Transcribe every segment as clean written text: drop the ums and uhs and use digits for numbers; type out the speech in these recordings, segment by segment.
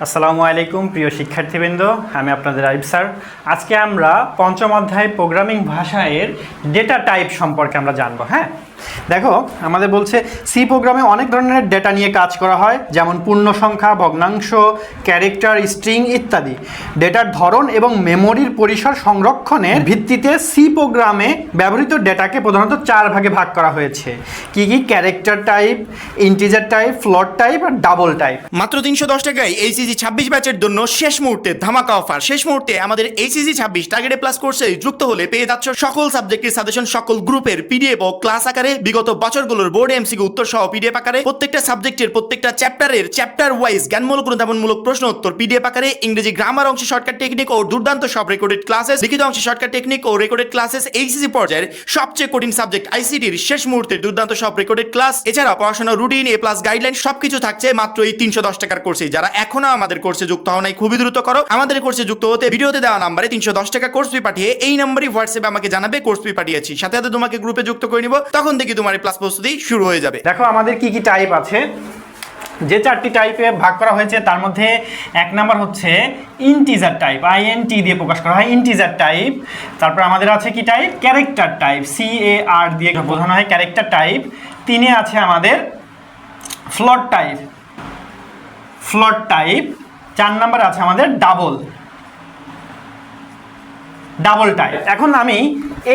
আসসালামু আলাইকুম প্রিয় শিক্ষার্থীবৃন্দ, আমি আপনাদের আইব স্যার। আজকে আমরা পঞ্চম অধ্যায় প্রোগ্রামিং ভাষার ডেটা টাইপ সম্পর্কে আমরা জানবো। হ্যাঁ, দেখো আমাদের বলছে সি প্রোগ্রামে অনেক ধরনের ডেটা নিয়ে কাজ করা হয়, যেমন পূর্ণ সংখ্যা, ভগ্নাংশ, ক্যারেক্টার, স্ট্রিং ইত্যাদি। ডেটার ধরন এবং মেমোরির পরিসর সংরক্ষণের ভিত্তিতে সি প্রোগ্রামে ব্যবহৃত ডেটাকে প্রধানত চার ভাগে ভাগ করা হয়েছে। কি কি? Character type, integer type, float type আর ডাবল টাইপ। মাত্র 310 টাকায় এইচএসসি 26 ব্যাচের জন্য শেষ মুহূর্তে ধামাকা অফার। শেষ মুহূর্তে আমাদের এইচএসসি 26 টার্গেট প্লাস কোর্সে যুক্ত হলে পেয়ে যাচ্ছ সকল সাবজেক্টের সাজেশন, সকল গ্রুপের পিডিএফ ও ক্লাস আকারে, বিগত বছরগুলোর বোর্ড এমসিকিউ উত্তর সহ পিডিএফ আকারে, প্রত্যেকটা সাবজেক্টের প্রত্যেকটা চ্যাপ্টার ওয়াইজ জ্ঞানমূলক অনুধাবনমূলক প্রশ্ন উত্তর পিডিএফ আকারে, ইংরেজি গ্রামার অংশে শর্টকাট টেকনিক ও দুর্দান্ত সব রেকর্ডেড ক্লাসেস, লিখিত অংশে শর্টকাট টেকনিক ও রেকর্ডেড ক্লাসেস, এইচএসসি পর্যায়ের সবচেয়ে কঠিন সাবজেক্ট আইসিটির শেষ মুহূর্তে দুর্দান্ত সব রেকর্ডেড ক্লাস, এছাড়া পড়াশোনার রুটিন, এ প্লাস গাইডলাইন সবকিছু থাকছে মাত্র এই 310 টাকার কোর্সে। যারা এখনো আমাদের কোর্সে যুক্ত হও নাই, খুবই দ্রুত করো। আমাদের কোর্সে যুক্ত হতে ভিডিওতে দেওয়া নাম্বারে 310 টাকা কোর্স ফি পাঠিয়ে এই নাম্বারই হোয়াটসঅ্যাপে আমাকে জানাবে কোর্স ফি পাঠিয়েছি, সাথে সাথে তোমাকে গ্রুপে যুক্ত করে নিব। তখন দেখি তোমার এই প্লাস প্রস্তুতি শুরু হয়ে যাবে। দেখো আমাদের কি কি টাইপ আছে, যে চারটি টাইপে ভাগ করা হয়েছে তার মধ্যে এক নাম্বার হচ্ছে ইন্টিজার টাইপ, INT দিয়ে প্রকাশ করা হয় ইন্টিজার টাইপ। তারপর আমাদের আছে কি টাইপ? ক্যারেক্টার টাইপ, CAR দিয়ে বোঝানো হয় ক্যারেক্টার টাইপ। তিনে আছে আমাদের ফ্লোট টাইপ। 4 নাম্বার আছে আমাদের ডাবল টাইপ। এখন আমি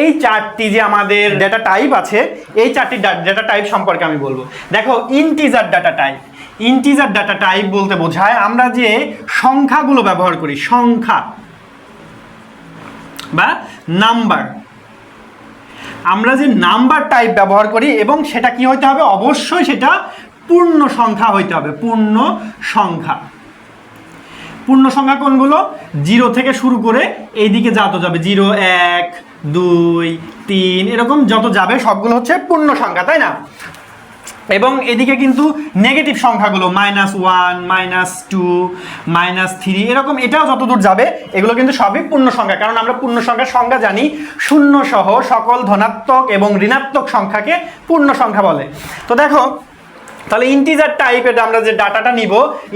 এই চারটি যে আমাদের ডেটা টাইপ আছে, এই চারটি ডেটা টাইপ সম্পর্কে আমি বলবো। দেখো ইন্টিজার ডাটা টাইপ বলতে বোঝায় আমরা যে সংখ্যাগুলো ব্যবহার করি, সংখ্যা বা নাম্বার, আমরা যে নাম্বার টাইপ ব্যবহার করি এবং সেটা কি হইতে হবে? অবশ্যই সেটা পূর্ণ সংখ্যা হইতে হবে। পূর্ণ সংখ্যা কোনগুলো? 0 থেকে শুরু করে এইদিকে যত যাবে, 0, 1, 2, 3 এরকম যত যাবে সবগুলো হচ্ছে পূর্ণ সংখ্যা, তাই না? এবং এদিকে কিন্তু নেগেটিভ সংখ্যাগুলো -1, -2, -3 এরকম এটাও যতদূর যাবে এগুলো কিন্তু সবই পূর্ণ সংখ্যা, কারণ আমরা পূর্ণ সংখ্যার সংজ্ঞা জানি, শূন্য সহ সকল ধনাত্মক এবং ঋণাত্মক সংখ্যাকে পূর্ণ সংখ্যা বলে। তো দেখো তাহলে ইন্টিজার টাইপের আমরা যে ডাটাটা নিব,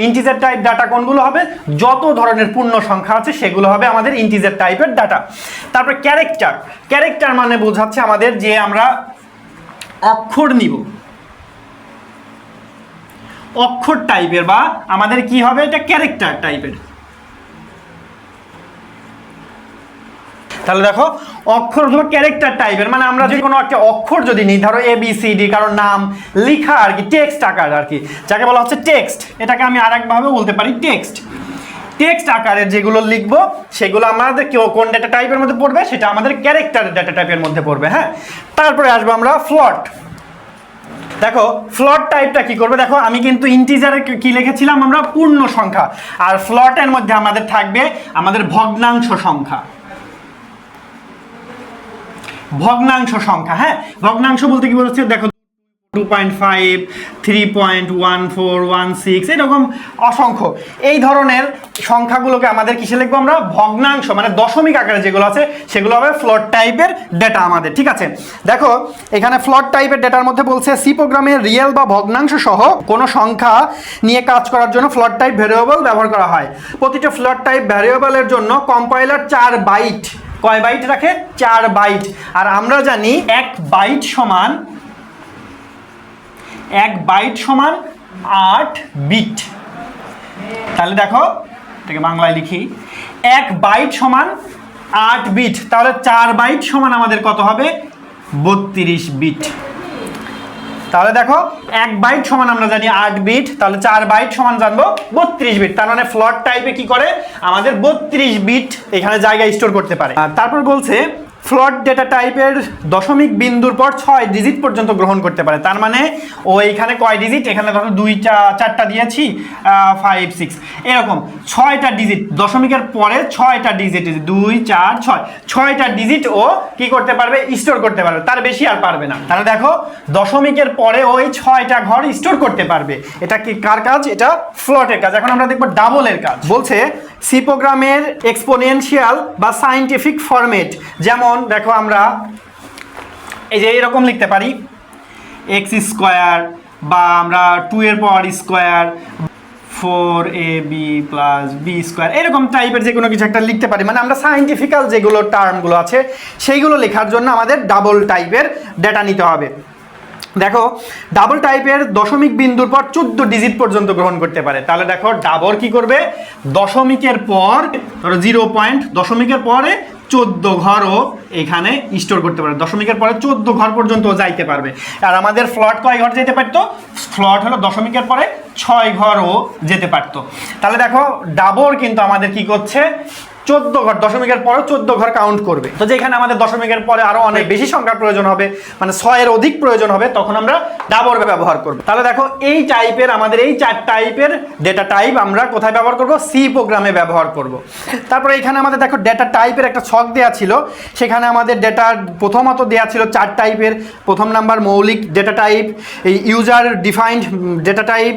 ইন্টিজার টাইপ ডাটা কোনগুলো হবে? যত ধরনের পূর্ণ সংখ্যা আছে সেগুলো হবে আমাদের ইন্টিজার টাইপের ডাটা। তারপর ক্যারেক্টার মানে বোঝাচ্ছে আমাদের যে আমরা অক্ষর নিব, অক্ষর টাইপের, বা আমাদের কি হবে? এটা ক্যারেক্টার টাইপের। তাহলে দেখো অক্ষর হলো ক্যারেক্টার টাইপের, মানে আমরা যে কোনো একটা অক্ষর যদি নিই, ধরো ABCD, কারণ নাম লেখা আর কি, টেক্সট আকার আর কি, যাকে বলা হচ্ছে টেক্সট। এটাকে আমি আরেকভাবে বলতে পারি টেক্সট আকারের যেগুলো লিখবো সেগুলো আমাদের কোন ডেটা টাইপের মধ্যে পড়বে? সেটা আমাদের ক্যারেক্টার ডেটা টাইপের মধ্যে পড়বে। হ্যাঁ, তারপরে আসবো আমরা ফ্লোট। দেখো ফ্লোট টাইপটা কি করবে? দেখো আমি কিন্তু ইন্টিজারে কি লিখেছিলাম আমরা? পূর্ণ সংখ্যা। আর ফ্লোটের মধ্যে আমাদের থাকবে আমাদের ভগ্নাংশ সংখ্যা। হ্যাঁ, ভগ্নাংশ বলতে কি বলছে? দেখো 2.5, 3.1416 এরকম অসংখ্য এই ধরনের সংখ্যাগুলোকে আমাদের কিসে লিখবো? আমরা ভগ্নাংশ, মানে দশমিক আকারে যেগুলো আছে সেগুলো হবে ফ্লোট টাইপের ডেটা আমাদের। ঠিক আছে, দেখো এখানে ফ্লোট টাইপের ডেটার মধ্যে বলছে সি প্রোগ্রামে রিয়েল বা ভগ্নাংশ সহ কোনো সংখ্যা নিয়ে কাজ করার জন্য ফ্লোট টাইপ ভ্যারিয়েবল ব্যবহার করা হয়। প্রতিটা ফ্লোট টাইপ ভ্যারিয়েবলের জন্য কম্পাইলার 4 বাইট, কয় বাইট রাখে? 4 বাইট। আর আমরা জানি 1 বাইট সমান 8 বিট। তাহলে দেখো এটাকে বাংলায় লিখি, 1 বাইট সমান 8 বিট। তাহলে 4 বাইট সমান আমাদের কত হবে? 32 বিট। তাহলে দেখো 1 বাইট সমান আমরা জানি 8 বিট, তাহলে 4 বাইট সমান জানবো 32 বিট। তার মানে ফ্লোট টাইপে কি করে? আমাদের 32 বিট এখানে জায়গায় স্টোর করতে পারে। তারপর বলছে ফ্লোট ডেটা টাইপের দশমিক বিন্দুর পর 6 ডিজিট পর্যন্ত গ্রহণ করতে পারে। তার মানে ও এখানে কয় ডিজিট? এখানে ধরো 2-4টা দিয়েছি, 5, 6 এরকম 6টা ডিজিট, দশমিকের পরে 6টা ডিজিট, 2, 4, 6, 6টা ডিজিট ও কি করতে পারবে? স্টোর করতে পারবে, তার বেশি আর পারবে না। তাহলে দেখো দশমিকের পরে ওই 6টা ঘর স্টোর করতে পারবে। এটা কি কার কাজ? এটা ফ্লোটের কাজ। এখন আমরা দেখবো ডাবলের কাজ। বলছে সি প্রোগ্রামের এক্সপোনেনশিয়াল বা সায়েন্টিফিক ফরম্যাট, যেমন দেখো আমরা এই যে এরকম লিখতে পারি x² বা আমরা 2 এর power square 4ab plus b square, এরকম টাইপের যে কোনো কিছু একটা লিখতে পারি। মানে আমরা সায়েন্টিফিক্যাল যেগুলো টার্মগুলো আছে সেইগুলো লেখার জন্য আমাদের ডাবল টাইপের ডেটা নিতে হবে। দেখো ডাবল টাইপের দশমিক বিন্দুর পর 14 ডিজিট পর্যন্ত গ্রহণ করতে পারে। তাহলে দেখো ডাবল কি করবে, দশমিকের পর ধরো 0 পয়েন্ট, দশমিকের পরে 14 ঘরও এখানে স্টোর করতে পারে, দশমিকের পরে 14 ঘর পর্যন্ত যাইতে পারবে। আর আমাদের ফ্লট কয় ঘর যেতে পারতো, ফ্লট হলো দশমিকের পরে 6 ঘরও যেতে পারতো। তাহলে দেখো ডাবল কিন্তু আমাদের কি করছে, 14 ঘর, দশমিকের পরে 14 ঘর কাউন্ট করবে। তো যেখানে আমাদের দশমিকের পরে আরো অনেক বেশি সংখ্যার প্রয়োজন হবে, মানে 6 এর অধিক প্রয়োজন হবে, তখন আমরা ডাবল ব্যবহার করব। তাহলে দেখো এই টাইপের আমাদের এই 4 টাইপের ডেটা টাইপ আমরা কোথায় ব্যবহার করব, সি প্রোগ্রামে ব্যবহার করব। তারপরে এখানে আমাদের দেখো ডেটা টাইপের একটা ছক দেওয়া ছিল, সেখানে আমাদের ডেটার প্রথমত দেওয়া ছিল 4 টাইপের। প্রথম নাম্বার মৌলিক ডেটা টাইপ, এই ইউজার ডিফাইন্ড ডেটা টাইপ,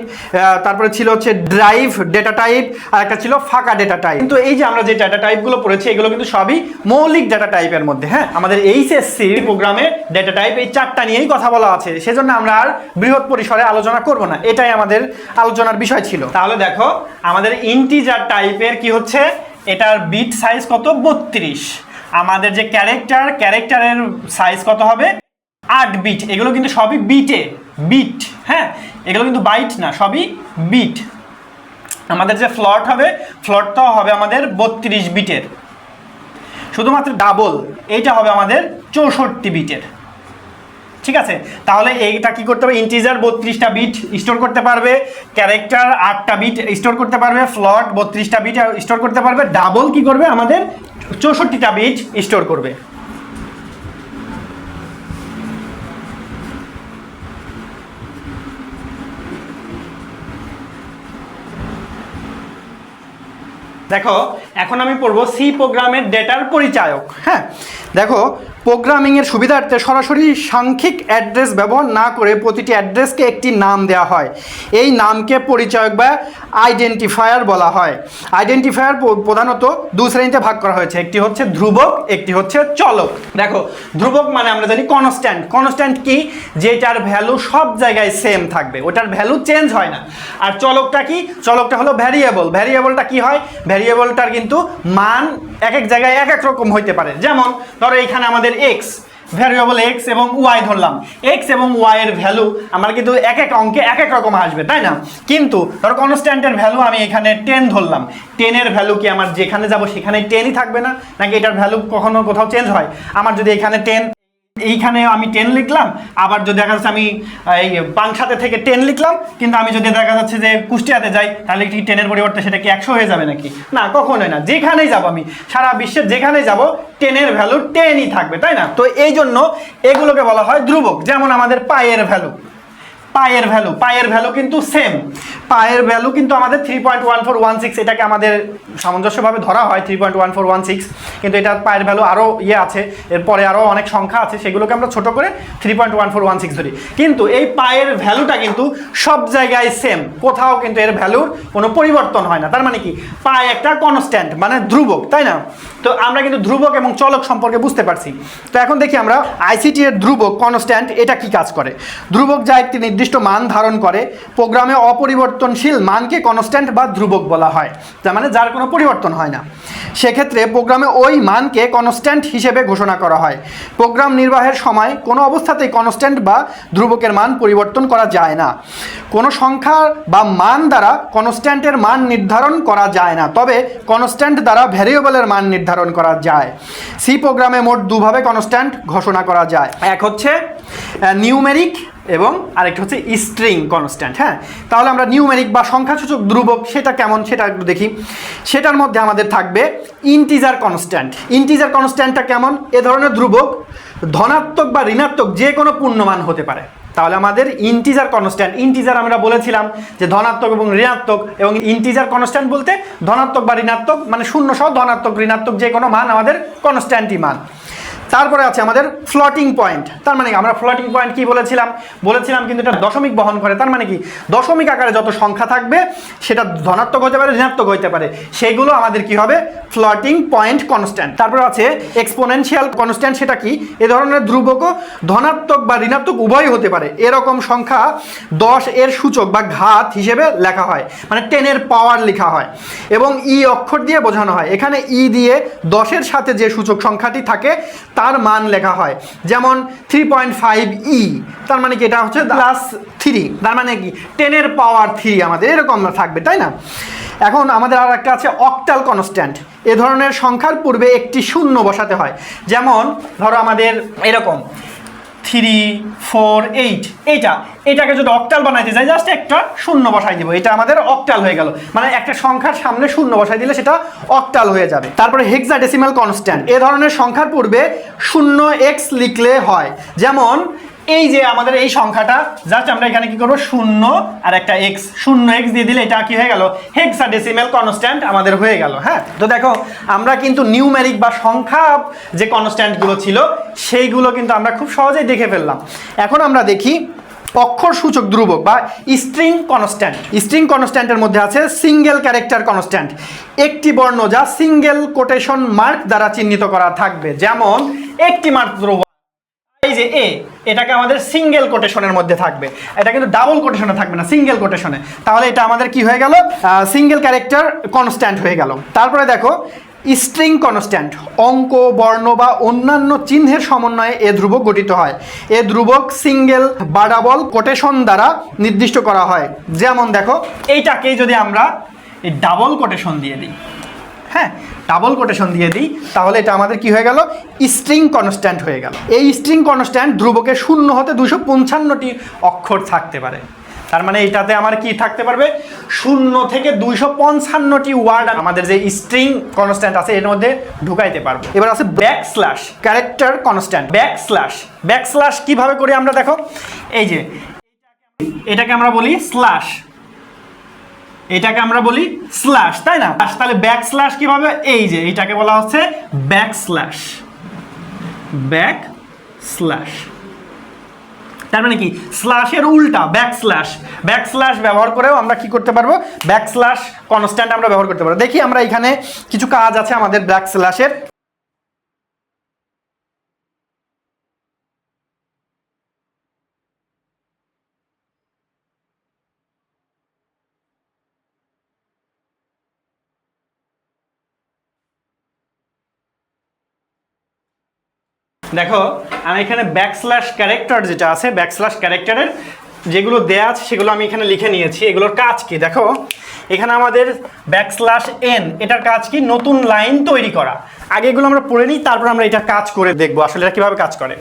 তারপরে ছিল হচ্ছে ড্রাইভ ডেটা টাইপ, আর একটা ছিল ফাঁকা ডেটা টাইপ। কিন্তু এই যে আমরা যে ডেটা টাইপগুলো পড়েছি এগুলো কিন্তু সবই মৌলিক ডেটা টাইপের মধ্যে। হ্যাঁ, আমাদের এইচএসসি প্রোগ্রামে ডেটা টাইপ এই 4টা নিয়েই কথা বলা আছে, সেজন্য আমরা আর বৃহৎ পরিসরে আলোচনা করব না, এটাই আমাদের আলোচনার বিষয় ছিল। তাহলে দেখো আমাদের ইন্টিজার টাইপের কি হচ্ছে, এটার বিট সাইজ কত, 32। আমাদের যে ক্যারেক্টারের সাইজ কত হবে, 8 বিট। এগুলো কিন্তু সবই বিট। হ্যাঁ, এগুলো কিন্তু বাইট না, সবই বিট। আমাদের যে ফ্লট হবে, ফ্লটটাও হবে আমাদের 32 বিটের। শুধুমাত্র ডাবল এইটা হবে আমাদের 64 বিটের। ঠিক আছে, তাহলে এইটা কি করতে হবে, ইন্টিজার 32টা বিট স্টোর করতে পারবে, ক্যারেক্টার 8টা বিট স্টোর করতে পারবে, ফ্লট 32টা বিট স্টোর করতে পারবে, ডাবল কি করবে আমাদের 64টা বিট স্টোর করবে। দেখো এখন আমি পড়বো সি প্রোগ্রামের ডেটার পরিচায়ক। হ্যাঁ, দেখো প্রোগ্রামিংয়ের সুবিধার্থে সরাসরি সাংখ্যিক অ্যাড্রেস ব্যবহার না করে প্রতিটি অ্যাড্রেসকে একটি নাম দেওয়া হয়। এই নামকে পরিচায়ক বা আইডেন্টিফায়ার বলা হয়। আইডেন্টিফায়ার প্রধানত 2 শ্রেণীতে ভাগ করা হয়েছে, একটি হচ্ছে ধ্রুবক, একটি হচ্ছে চলক। দেখো ধ্রুবক মানে আমরা জানি কনস্ট্যান্ট কি, যেটার ভ্যালু সব জায়গায় সেম থাকবে, ওটার ভ্যালু চেঞ্জ হয় না। আর চলকটা কি, চলকটা হলো ভ্যারিয়েবলটা কি হয়, ভ্যারিয়েবলটার কিন্তু মান এক এক জায়গায় এক এক রকম হইতে পারে। যেমন ধরো এখানে আমাদের এক্স, ভ্যারিয়েবল এক্স এবং ওয়াই ধরলাম, এক্স এবং ওয়াই এর ভ্যালু আমার কিন্তু এক এক অঙ্কে এক এক রকম আসবে, তাই না? কিন্তু ধরো কনস্ট্যান্টের ভ্যালু আমি এখানে 10 ধরলাম, 10 এর ভ্যালু কি আমার যেখানে যাব সেখানে 10ই থাকবে না, নাকি এটার ভ্যালু কখনো কোথাও চেঞ্জ হয়? আমার যদি এখানে 10, এইখানে আমি 10 লিখলাম, আবার যদি দেখা যাচ্ছে আমি এই পাংশাতে থেকে 10 লিখলাম, কিন্তু আমি যদি দেখা যাচ্ছে যে কুষ্টিয়াতে যাই, তাহলে কি 10-এর পরিবর্তে সেটা কি 100 হয়ে যাবে নাকি? না, কখনোই না। যেখানেই যাব আমি, সারা বিশ্বের যেখানেই যাব, 10-এর ভ্যালু 10ই থাকবে, তাই না? তো এই জন্য এগুলোকে বলা হয় ধ্রুবক। যেমন আমাদের পায়ের ভ্যালু কিন্তু সেম, পায়ের ভ্যালু কিন্তু আমাদের 3.1416, এটাকে আমাদের সামঞ্জস্যভাবে ধরা হয় 3.1416, কিন্তু এটা পায়ের ভ্যালু আরও আছে, এরপরে আরও অনেক সংখ্যা আছে, সেগুলোকে আমরা ছোট করে 3.1416 ধরি। কিন্তু এই পায়ের ভ্যালুটা কিন্তু সব জায়গায় সেম, কোথাও কিন্তু এর ভ্যালুর কোনো পরিবর্তন হয় না। তার মানে কি, পায় একটা কনস্ট্যান্ট, মানে ধ্রুবক, তাই না? তো আমরা কিন্তু ধ্রুবক এবং চলক সম্পর্কে বুঝতে পারছি। তো এখন দেখি আমরা আইসিটি এর ধ্রুবক কনস্ট্যান্ট এটা কি কাজ করে। ধ্রুবক যা একটি নির্দিষ্ট মান ধারণ করে, প্রোগ্রামে অপরিবর্তনশীল মানকে কনস্ট্যান্ট বা ধ্রুবক বলা হয়, তার মানে যার কোনো পরিবর্তন হয় না। সেক্ষেত্রে প্রোগ্রামে ওই মানকে কনস্ট্যান্ট হিসেবে ঘোষণা করা হয়। প্রোগ্রাম নির্বাহের সময় কোনো অবস্থাতেই কনস্ট্যান্ট বা ধ্রুবকের মান পরিবর্তন করা যায় না। কোনো সংখ্যা বা মান দ্বারা কনস্ট্যান্টের মান নির্ধারণ করা যায় না, তবে কনস্ট্যান্ট দ্বারা ভ্যারিয়েবলের মান নির্ধারণ করা যায়। সি প্রোগ্রামে মোট দুভাবে কনস্ট্যান্ট ঘোষণা করা যায়, এক হচ্ছে নিউমেরিক এবং আরেকটা হচ্ছে স্ট্রিং কনস্ট্যান্ট। হ্যাঁ, তাহলে আমরা নিউমেরিক বা সংখ্যাসূচক ধ্রুবক সেটা কেমন সেটা একটু দেখি। সেটার মধ্যে আমাদের থাকবে ইন্টিজার কনস্ট্যান্টটা কেমন, এ ধরনের ধ্রুবক ধনাত্মক বা ঋণাত্মক যে কোনো পূর্ণমান হতে পারে। তাহলে আমাদের ইন্টিজার কনস্ট্যান্ট, ইন্টিজার আমরা বলেছিলাম যে ধনাত্মক এবং ঋণাত্মক, এবং ইন্টিজার কনস্ট্যান্ট বলতে ধনাত্মক বা ঋণাত্মক, মানে শূন্য সহ ধনাত্মক ঋণাত্মক যে কোনো মান আমাদের কনস্ট্যান্টই মান। তারপরে আছে আমাদের ফ্লোটিং পয়েন্ট। তার মানে আমরা ফ্লোটিং পয়েন্ট কি বলেছিলাম কিন্তু এটা দশমিক বহন করে। তার মানে কি দশমিক আকারে যত সংখ্যা থাকবে সেটা ধনাত্মক হতে পারে, ঋণাত্মক হতে পারে, সেগুলো আমাদের কি হবে ফ্লোটিং পয়েন্ট কনস্ট্যান্ট। তারপর আছে এক্সপোনেনশিয়াল কনস্ট্যান্ট। সেটা কি? এ ধরনের ধ্রুবকও ধনাত্মক বা ঋণাত্মক উভয় হতে পারে। এরকম সংখ্যা 10 এর সূচক বা ঘাত হিসেবে লেখা হয়, মানে 10 এর পাওয়ার লেখা হয় এবং ই অক্ষর দিয়ে বোঝানো হয়। এখানে ই দিয়ে 10-এর সাথে যে সূচক সংখ্যাটি থাকে তার মান লেখা হয়, যেমন 3.5 ই, তার মানে কি এটা হচ্ছে +3, তার মানে কি 10 এর পাওয়ার 3 আমাদের এরকম থাকবে, তাই না? এখন আমাদের আর একটা আছে অক্টাল কনস্ট্যান্ট। এ ধরনের সংখ্যার পূর্বে একটি শূন্য বসাতে হয়, যেমন ধরো আমাদের এরকম 3, 4, 8, এটাকে যদি অক্টাল বানাইতে চাই জাস্ট একটা শূন্য বসাই দিব, এটা আমাদের অক্টাল হয়ে গেল। মানে একটা সংখ্যার সামনে শূন্য বসাই দিলে সেটা অক্টাল হয়ে যাবে। তারপরে হেক্সাডেসিমাল কনস্ট্যান্ট। এ ধরনের সংখ্যার পূর্বে 0x লিখলে হয়, যেমন এই যে আমাদের এই সংখ্যাটা জাস্ট আমরা এখানে কি করব 0 আর একটা x, 0x দিয়ে দিলে এটা কি হয়ে গেল হেক্সাডেসিমাল কনস্ট্যান্ট আমাদের হয়ে গেল। হ্যাঁ, তো দেখো আমরা কিন্তু নিউমেরিক বা সংখ্যা যে কনস্ট্যান্টগুলো ছিল সেইগুলো কিন্তু আমরা খুব সহজেই দেখে ফেললাম। এখন আমরা দেখি অক্ষর সূচক ধ্রুবক বা স্ট্রিং কনস্ট্যান্ট। স্ট্রিং কনস্ট্যান্টের মধ্যে আছে সিঙ্গেল ক্যারেক্টার কনস্ট্যান্ট, একটি বর্ণ যা সিঙ্গেল কোটেশন মার্ক দ্বারা চিহ্নিত করা থাকবে, যেমন একটি মাত্র এই যে এ, এটাকে আমাদের সিঙ্গেল কোটেশনের মধ্যে থাকবে, এটা কিন্তু ডাবল কোটেশনে থাকবে না, সিঙ্গেল কোটেশনে। তাহলে এটা আমাদের কি হয়ে গেল সিঙ্গেল ক্যারেক্টার কনস্ট্যান্ট হয়ে গেল। তারপরে দেখো স্ট্রিং কনস্ট্যান্ট, অঙ্ক, বর্ণ বা অন্যান্য চিহ্নের সমন্বয়ে এ ধ্রুবক গঠিত হয়। এ ধ্রুবক সিঙ্গেল বা ডাবল কোটেশন দ্বারা নির্দিষ্ট করা হয়, যেমন দেখো এইটাকেই যদি আমরা এই ডাবল কোটেশন দিয়ে দিই, হ্যাঁ ডাবল কোটেশন দিয়ে দিই, তাহলে এটা আমাদের কি হয়ে গেল স্ট্রিং কনস্ট্যান্ট হয়ে গেল। এই স্ট্রিং কনস্ট্যান্ট ধ্রুবকের 0 হতে 255টি অক্ষর থাকতে পারে। তার মানে এটাতে আমার কি থাকতে পারবে 0 থেকে 255টি ওয়ার্ড আমাদের যে স্ট্রিং কনস্ট্যান্ট আছে এর মধ্যে ঢুকাইতে পারবো। এবার আছে ব্যাকস্ল্যাশ ক্যারেক্টার কনস্ট্যান্ট। ব্যাকস্ল্যাশ কিভাবে করি আমরা দেখো, এই যে এটাকে আমরা বলি স্ল্যাশ, এটাকে আমরা বলি স্ল্যাশ, তাই না? তাহলে ব্যাকস্ল্যাশ কিভাবে, এই যে এটাকে বলা হচ্ছে ব্যাকস্ল্যাশ। তার মানে কি স্ল্যাশের উল্টা ব্যাকস্ল্যাশ ব্যবহার করেও আমরা কি করতে পারবো ব্যাকস্ল্যাশ কনস্ট্যান্ট আমরা ব্যবহার করতে পারবো। দেখি আমরা এখানে কিছু কাজ আছে আমাদের ব্যাকস্ল্যাশের। দেখো আমি এখানে ব্যাকস্ল্যাশ ক্যারেক্টার যেটা আছে, ব্যাকস্ল্যাশ ক্যারেক্টারের যেগুলো দেয়া আছে সেগুলো আমি এখানে লিখে নিয়েছি। এগুলোর কাজ কি দেখো, এখানে আমাদের ব্যাকস্ল্যাশ এন, এটার কাজ কি নতুন লাইন তৈরি করা। আগে এগুলো আমরা পড়ে নিই, তারপর আমরা এটা কাজ করে দেখবো আসলে এটা কীভাবে কাজ করে।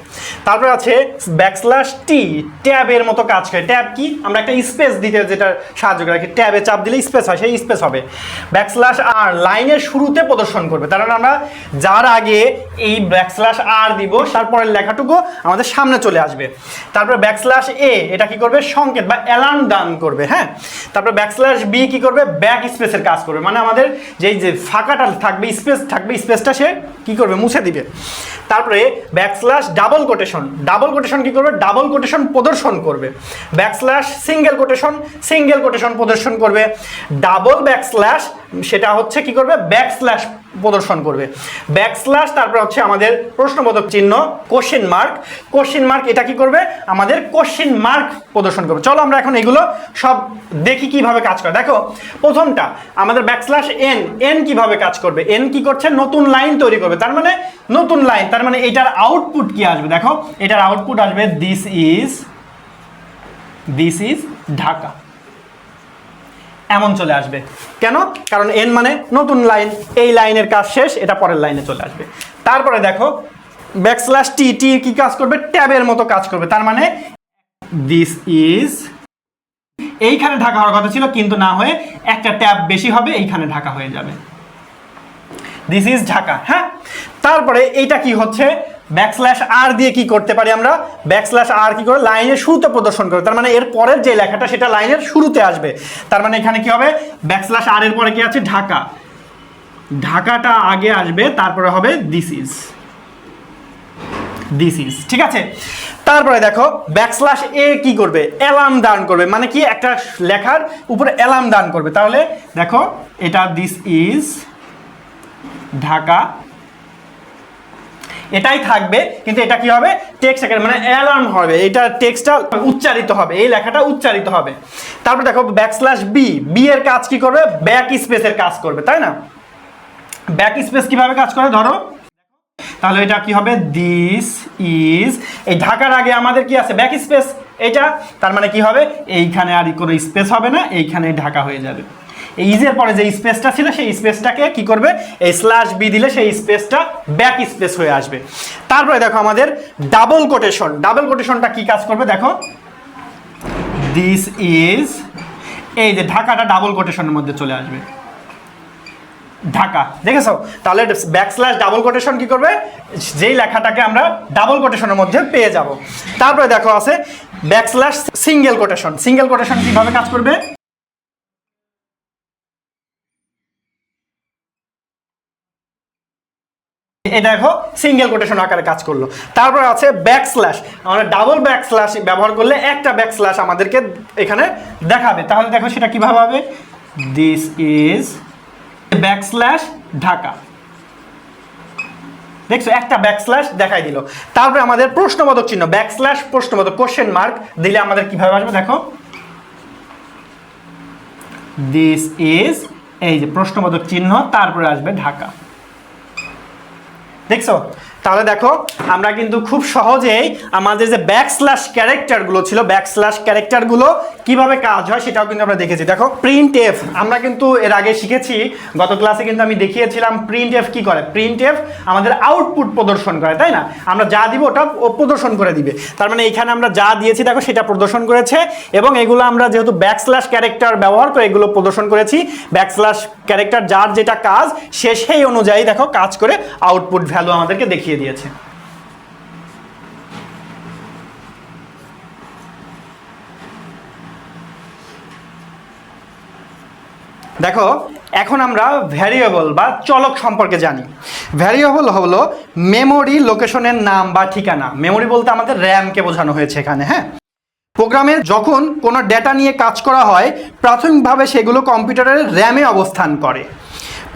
তারপর আছে ব্যাকস্ল্যাশ টি, ট্যাবের মতো কাজ করে। ট্যাব কি, আমরা একটা স্পেস দিতে যেটা সাহায্য করে, ট্যাবে চাপ দিলে স্পেস হয়, সেই স্পেস হবে। ব্যাকস্ল্যাশ আর লাইনের শুরুতে প্রদর্শন করবে, তার মানে আমরা যার আগে এই ব্যাকস্ল্যাশ আর দিব তারপরের লেখাটুকু আমাদের সামনে চলে আসবে। তারপর ব্যাকস্ল্যাশ এ, এটা কি করবে সংকেত বা অ্যালার্ম দান করবে। হ্যাঁ, তারপর ব্যাকস্ল্যাশ বি কি করবে ব্যাক স্পেসের কাজ করবে, মানে আমাদের যেই যে ফাঁকাটা থাকবে স্পেস থাকবে স্পেসটা সে কি করবে মুছে দিবে। তারপরে ব্যাকস্ল্যাশ ডাবল কোটেশন কি করবে ডাবল কোটেশন প্রদর্শন করবে। ব্যাকস্ল্যাশ সিঙ্গেল কোটেশন প্রদর্শন করবে। ডাবল ব্যাকস্ল্যাশ সেটা হচ্ছে কি করবে ব্যাকস্ল্যাশ প্রদর্শন করবে। ব্যাকস্ল্যাশ তারপর হচ্ছে আমাদের প্রশ্নবোধক চিহ্ন কোশ্চেন মার্ক, এটা কি করবে আমাদের কোশ্চেন মার্ক প্রদর্শন করবে। চলো আমরা এখন এগুলো সব দেখি কিভাবে কাজ করে। দেখো প্রথমটা আমাদের ব্যাকস্ল্যাশ এন কিভাবে কাজ করবে, এন কি করছে নতুন লাইন তৈরি করবে, তার মানে নতুন লাইন, তার মানে এটার আউটপুট কি আসবে দেখো, এটার আউটপুট আসবে দিস ইজ ঢাকা, এমন চলে আসবে। কেন? কারণ এন মানে নতুন লাইন, এই লাইনের কাজ শেষ, এটা পরের লাইনে চলে আসবে। তারপরে দেখো ব্যাকস্ল্যাশ টি কি কাজ করবে ট্যাবের মতো কাজ করবে, তার মানে দিস ইজ, এইখানে ঢাকা হওয়ার কথা ছিল কিন্তু না হয়ে একটা ট্যাব বেশি হবে, এইখানে ঢাকা হয়ে যাবে, দিস ইজ ঢাকা। হ্যাঁ, তারপরে এইটা কি হচ্ছে ব্যাকস্ল্যাশ আর দিয়ে কি করতে পারি আমরা, ব্যাকস্ল্যাশ আর কি করে লাইনের শুরুতে প্রদর্শন করে, তার মানে এর পরের যে লেখাটা সেটা লাইনের শুরুতে আসবে, তার মানে এখানে কি হবে ব্যাকস্ল্যাশ আর এর পরে কি আছে ঢাকাটা আগে আসবে, তারপরে হবে দিস ইজ। দিস ইজ, ঠিক আছে। তারপরে দেখো ব্যাকস্ল্যাশ এ কি করবে, অ্যালার্ম দান করবে, মানে কি একটা লেখার উপরে অ্যালার্ম দান করবে। তাহলে দেখো এটা দিস ইজ ঢাকা, এটাই থাকবে, কিন্তু এটা কি হবে টেক্সট আকারে, মানে অ্যালার্ম হবে, এটা টেক্সটটা উচ্চারিত হবে, এই লেখাটা উচ্চারিত হবে। তারপর দেখো ব্যাকস্ল্যাশ বি, বি এর কাজ কি করবে, ব্যাক স্পেসের কাজ করবে, তাই না। ব্যাক স্পেস কিভাবে কাজ করে ধরো, তাহলে এটা কি হবে দিস ইজ, এই ঢাকার আগে আমাদের কি আছে ব্যাক স্পেস, এটা তার মানে কি হবে এইখানে আর কোনো স্পেস হবে না, এইখানে ঢাকা হয়ে যাবে। এই ইজের পরে যে স্পেসটা ছিল সেই স্পেসটাকে কি করবে, এই স্ল্যাশ বি দিলে সেই স্পেসটা ব্যাক স্পেস হয়ে আসবে। তারপরে দেখো আমাদের ডাবল কোটেশন, ডাবল কোটেশনটা কি কাজ করবে দেখো, দিস ইজ, এই যে ঢাকাটা ডাবল কোটেশনের মধ্যে চলে আসবে, ঢাকা, দেখেছো। তাহলে ব্যাকস্ল্যাশ ডাবল কোটেশন কি করবে, যেই লেখাটাকে আমরা ডাবল কোটেশনের মধ্যে পেয়ে যাব। তারপরে দেখো আছে backslash single quotation, single quotation কিভাবে কাজ করবে, এই দেখো সিঙ্গেল কোটেশন আকারে কাজ করলো। তারপর আছে ব্যাকস্ল্যাশ, আমরা ডাবল ব্যাকস্ল্যাশ ব্যবহার করলে একটা ব্যাকস্ল্যাশ আমাদেরকে এখানে দেখাবে। তাহলে দেখো সেটা কিভাবে হবে, দিস ইজ ব্যাকস্ল্যাশ ঢাকা, দেখছো একটা ব্যাকস্ল্যাশ দেখাই দিল। তারপরে আমাদের প্রশ্নবোধক চিহ্ন, ব্যাকস্ল্যাশ প্রশ্নবোধক কোশ্চেন মার্ক দিলে আমাদের কিভাবে আসবে দেখো, দিস ইজ, এই যে প্রশ্নবোধক চিহ্ন, তারপরে আসবে ঢাকা, দেখছো। তাহলে দেখো আমরা কিন্তু খুব সহজেই আমাদের যে ব্যাকস্ল্যাশ ক্যারেক্টারগুলো ছিল, ব্যাকস্ল্যাশ ক্যারেক্টারগুলো কিভাবে কাজ হয় সেটাও কিন্তু আমরা দেখেছি। দেখো প্রিন্ট এফ, আমরা কিন্তু এর আগে শিখেছি, গত ক্লাসে কিন্তু আমি দেখিয়েছিলাম প্রিন্ট এফ কি করে, প্রিন্ট এফ আমাদের আউটপুট প্রদর্শন করে, তাই না। আমরা যা দিব ওটা ও প্রদর্শন করে দিবে, তার মানে এখানে আমরা যা দিয়েছি দেখো সেটা প্রদর্শন করেছে, এবং এগুলো আমরা যেহেতু ব্যাকস্ল্যাশ ক্যারেক্টার ব্যবহার করে এগুলো প্রদর্শন করেছি, ব্যাকস্ল্যাশ ক্যারেক্টার যার যেটা কাজ সে সেই অনুযায়ী দেখো কাজ করে আউটপুট ভ্যালু আমাদেরকে দেখিয়ে দিয়েছে। দেখো এখন আমরা ভ্যারিয়েবল বা চলক সম্পর্কে জানি। ভ্যারিয়েবল হলো মেমোরি লোকেশনের নাম বা ঠিকানা, মেমোরি বলতে আমাদের র্যামকে বোঝানো হয়েছে এখানে, হ্যাঁ। প্রোগ্রামে যখন কোনো ডেটা নিয়ে কাজ করা হয় প্রাথমিকভাবে সেগুলো কম্পিউটারের র্যামে অবস্থান করে,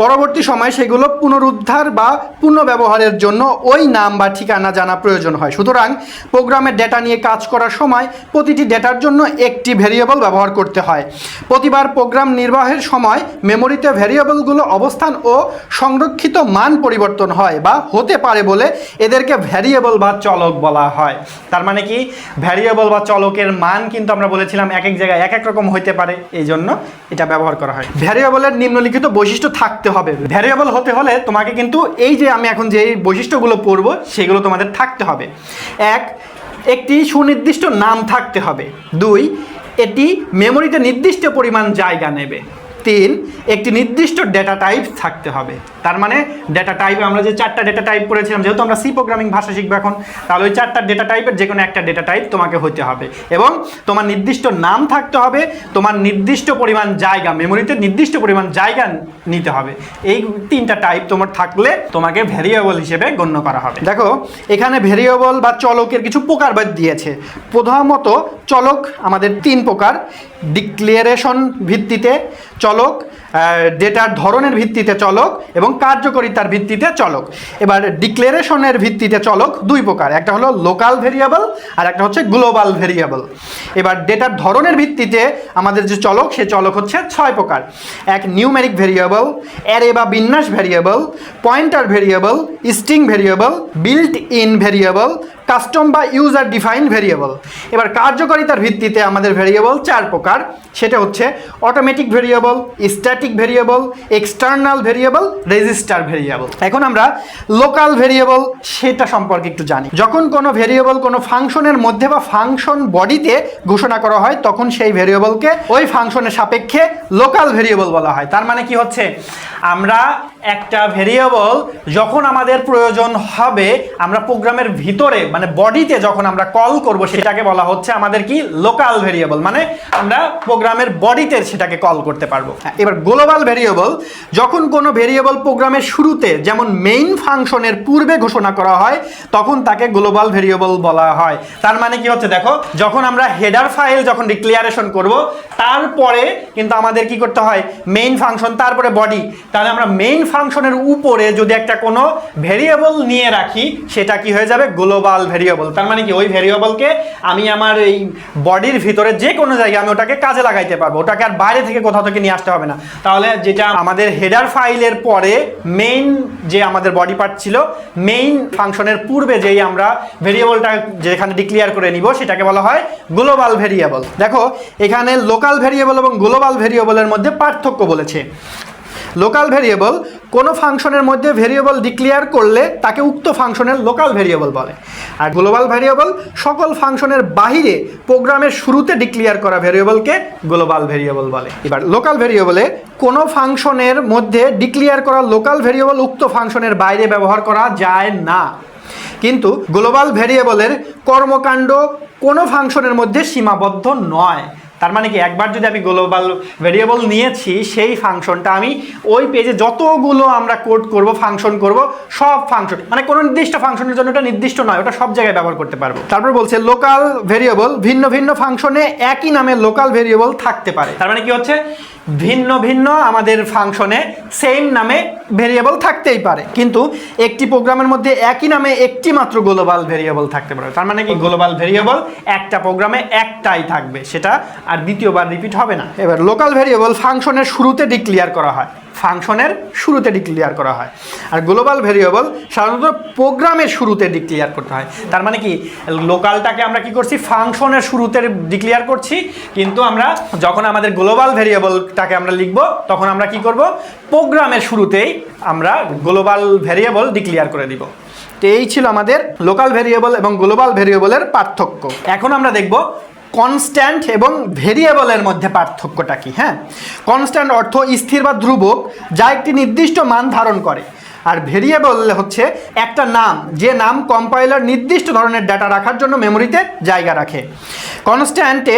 পরবর্তী সময়ে সেগুলো পুনরুদ্ধার বা পুনর্ব্যবহারের জন্য ওই নাম বা ঠিকানা জানা প্রয়োজন হয়। সুতরাং প্রোগ্রামের ডেটা নিয়ে কাজ করার সময় প্রতিটি ডেটার জন্য একটি ভেরিয়েবল ব্যবহার করতে হয়। প্রতিবার প্রোগ্রাম নির্বাহের সময় মেমোরিতে ভেরিয়েবলগুলো অবস্থান ও সংরক্ষিত মান পরিবর্তন হয় বা হতে পারে বলে এদেরকে ভেরিয়েবল বা চলক বলা হয়। তার মানে কি ভেরিয়েবল বা চলকের মান কিন্তু আমরা বলেছিলাম এক এক জায়গায় এক এক রকম হতে পারে, এই জন্য এটা ব্যবহার করা হয়। ভেরিয়েবলের নিম্নলিখিত বৈশিষ্ট্য থাকতে হবে, ভেরিয়েবল হতে হলে তোমাকে কিন্তু এই যে আমি এখন যে বৈশিষ্ট্যগুলো পড়বো সেগুলো তোমাদের থাকতে হবে। একটি সুনির্দিষ্ট নাম থাকতে হবে। 2, এটি মেমোরিতে নির্দিষ্ট পরিমাণ জায়গা নেবে। 3, একটি নির্দিষ্ট ডেটা টাইপ থাকতে হবে। তার মানে ডেটা টাইপে আমরা যে 4টা ডেটা টাইপ পড়েছিলাম, যেহেতু আমরা সি প্রোগ্রামিং ভাষা শিখবো এখন, তাহলে ওই 4টা ডেটা টাইপের যে কোনো একটা ডেটা টাইপ তোমাকে হতে হবে, এবং তোমার নির্দিষ্ট নাম থাকতে হবে, তোমার নির্দিষ্ট পরিমাণ জায়গা, মেমোরিতে নির্দিষ্ট পরিমাণ জায়গা নিতে হবে। এই 3টা টাইপ তোমার থাকলে তোমাকে ভেরিয়েবল হিসেবে গণ্য করা হবে। দেখো এখানে ভেরিয়েবল বা চলকের কিছু প্রকারভেদ দিয়েছে। প্রথমত চলক আমাদের 3 প্রকার, ডিক্লারেশন ভিত্তিতে চলক, ডেটার ধরনের ভিত্তিতে চলক এবং কার্যকারিতার ভিত্তিতে চলক। এবার ডিক্লারেশনের ভিত্তিতে চলক 2 প্রকার, একটা হলো লোকাল ভেরিয়েবল আর একটা হচ্ছে গ্লোবাল ভেরিয়েবল। এবার ডেটার ধরনের ভিত্তিতে আমাদের যে চলক সে চলক হচ্ছে 6 প্রকার। এক নিউমেরিক ভেরিয়েবল, অ্যারে বা বিন্যাস variable, pointer variable, string variable, built in variable, custom বা ইউজার ডিফাইন ভেরিয়েবল। এবার কার্যকারিতার ভিত্তিতে আমাদের ভেরিয়েবল 4 প্রকার, সেটা হচ্ছে automatic variable, static variable, external variable, register variable. এখন আমরা লোকাল ভেরিয়েবল সেটা সম্পর্কে একটু জানি। যখন কোনো ভেরিয়েবল কোনো ফাংশনের মধ্যে বা ফাংশন বডিতে ঘোষণা করা হয় তখন সেই ভেরিয়েবলকে ওই ফাংশনের সাপেক্ষে লোকাল ভেরিয়েবল বলা হয়। তার মানে কি হচ্ছে, আমরা একটা ভেরিয়েবল যখন আমাদের প্রয়োজন হবে আমরা প্রোগ্রামের ভিতরে মানে বডিতে যখন আমরা কল করব সেটাকে বলা হচ্ছে আমাদের কি লোকাল ভেরিয়েবল, মানে আমরা প্রোগ্রামের বডিতে সেটাকে কল করতে পারবো। এবার গ্লোবাল ভেরিয়েবল, যখন কোনো ভেরিয়েবল প্রোগ্রামের শুরুতে যেমন মেইন ফাংশনের পূর্বে ঘোষণা করা হয় তখন তাকে গ্লোবাল ভেরিয়েবল বলা হয়। তার মানে কি হচ্ছে দেখো, যখন আমরা হেডার ফাইল যখন ডিক্লারেশন করব তারপরে কিন্তু আমাদের কি করতে হয়, মেইন ফাংশন তারপরে বডি, তাহলে আমরা মেইন ফাংশনের উপরে যদি একটা কোনো ভেরিয়েবল নিয়ে রাখি সেটা কি হয়ে যাবে, গ্লোবাল ভেরিয়েবল। তার মানে কি ওই ভেরিয়েবলকে আমি আমার এই বডির ভিতরে যে কোনো জায়গায় আমি ওটাকে কাজে লাগাইতে পারবো, ওটাকে আর বাইরে থেকে কোথাও থেকে নিয়ে আসতে হবে না। তাহলে যেটা আমাদের হেডার ফাইলের পরে মেইন যে আমাদের বডি পার্ট ছিল, মেইন ফাংশনের পূর্বে যেই আমরা ভেরিয়েবলটা যেখানে ডিক্লেয়ার করে নিব সেটাকে বলা হয় গ্লোবাল ভেরিয়েবল। দেখো এখানে লোকাল ভেরিয়েবল এবং গ্লোবাল ভেরিয়েবলের মধ্যে পার্থক্য বলেছে। লোকাল ভেরিয়েবল কোনো ফাংশনের মধ্যে ভেরিয়েবল ডিক্লেয়ার করলে তাকে উক্ত ফাংশনের লোকাল ভেরিয়েবল বলে, আর গ্লোবাল ভেরিয়েবল সকল ফাংশনের বাহিরে প্রোগ্রামের শুরুতে ডিক্লেয়ার করা ভেরিয়েবলকে গ্লোবাল ভেরিয়েবল বলে। এবার লোকাল ভেরিয়েবলে কোনো ফাংশনের মধ্যে ডিক্লেয়ার করা লোকাল ভেরিয়েবল উক্ত ফাংশনের বাইরে ব্যবহার করা যায় না, কিন্তু গ্লোবাল ভেরিয়েবলের কর্মকাণ্ড কোনো ফাংশনের মধ্যে সীমাবদ্ধ নয়। তার মানে কি একবার যদি আমি গ্লোবাল ভেরিয়েবল নিয়েছি সেই ফাংশনটা আমি ওই পেজে যতগুলো আমরা কোড করব ফাংশন করব সব ফাংশন, মানে কোনো নির্দিষ্ট ফাংশনের জন্য ওটা নির্দিষ্ট নয়, ওটা সব জায়গায় ব্যবহার করতে পারবো। তারপর বলছে লোকাল ভেরিয়েবল ভিন্ন ভিন্ন ফাংশনে একই নামে লোকাল ভেরিয়েবল থাকতে পারে। তার মানে কি হচ্ছে, ভিন্ন ভিন্ন আমাদের ফাংশনে সেম নামে ভেরিয়েবল থাকতেই পারে, কিন্তু একটি প্রোগ্রামের মধ্যে একই নামে একটি মাত্র গ্লোবাল ভেরিয়েবল থাকতে পারে। তার মানে কি গ্লোবাল ভেরিয়েবল একটা প্রোগ্রামে একটাই থাকবে, সেটা আর দ্বিতীয়বার রিপিট হবে না। এবার লোকাল ভেরিয়েবল ফাংশনের শুরুতে ডিক্লেয়ার করা হয়, ফাংশনের শুরুতে ডিক্লেয়ার করা হয়, আর গ্লোবাল ভেরিয়েবল সাধারণত প্রোগ্রামের শুরুতে ডিক্লেয়ার করতে হয়। তার মানে কি লোকালটাকে আমরা কি করছি, ফাংশনের শুরুতে ডিক্লেয়ার করছি, কিন্তু আমরা যখন আমাদের গ্লোবাল ভেরিয়েবলটাকে আমরা লিখব তখন আমরা কি করব, প্রোগ্রামের শুরুতেই আমরা গ্লোবাল ভেরিয়েবল ডিক্লেয়ার করে দিব। তো এই ছিল আমাদের লোকাল ভেরিয়েবল এবং গ্লোবাল ভেরিয়েবলের পার্থক্য। এখন আমরা দেখব কনস্ট্যান্ট এবং ভেরিয়েবলের মধ্যে পার্থক্যটা কি। হ্যাঁ, কনস্ট্যান্ট অর্থ স্থির বা ধ্রুবক যা একটি নির্দিষ্ট মান ধারণ করে, আর ভেরিয়েবল হচ্ছে একটা নাম যে নাম কম্পাইলার নির্দিষ্ট ধরনের ডাটা রাখার জন্য মেমোরিতে জায়গা রাখে। কনস্ট্যান্টে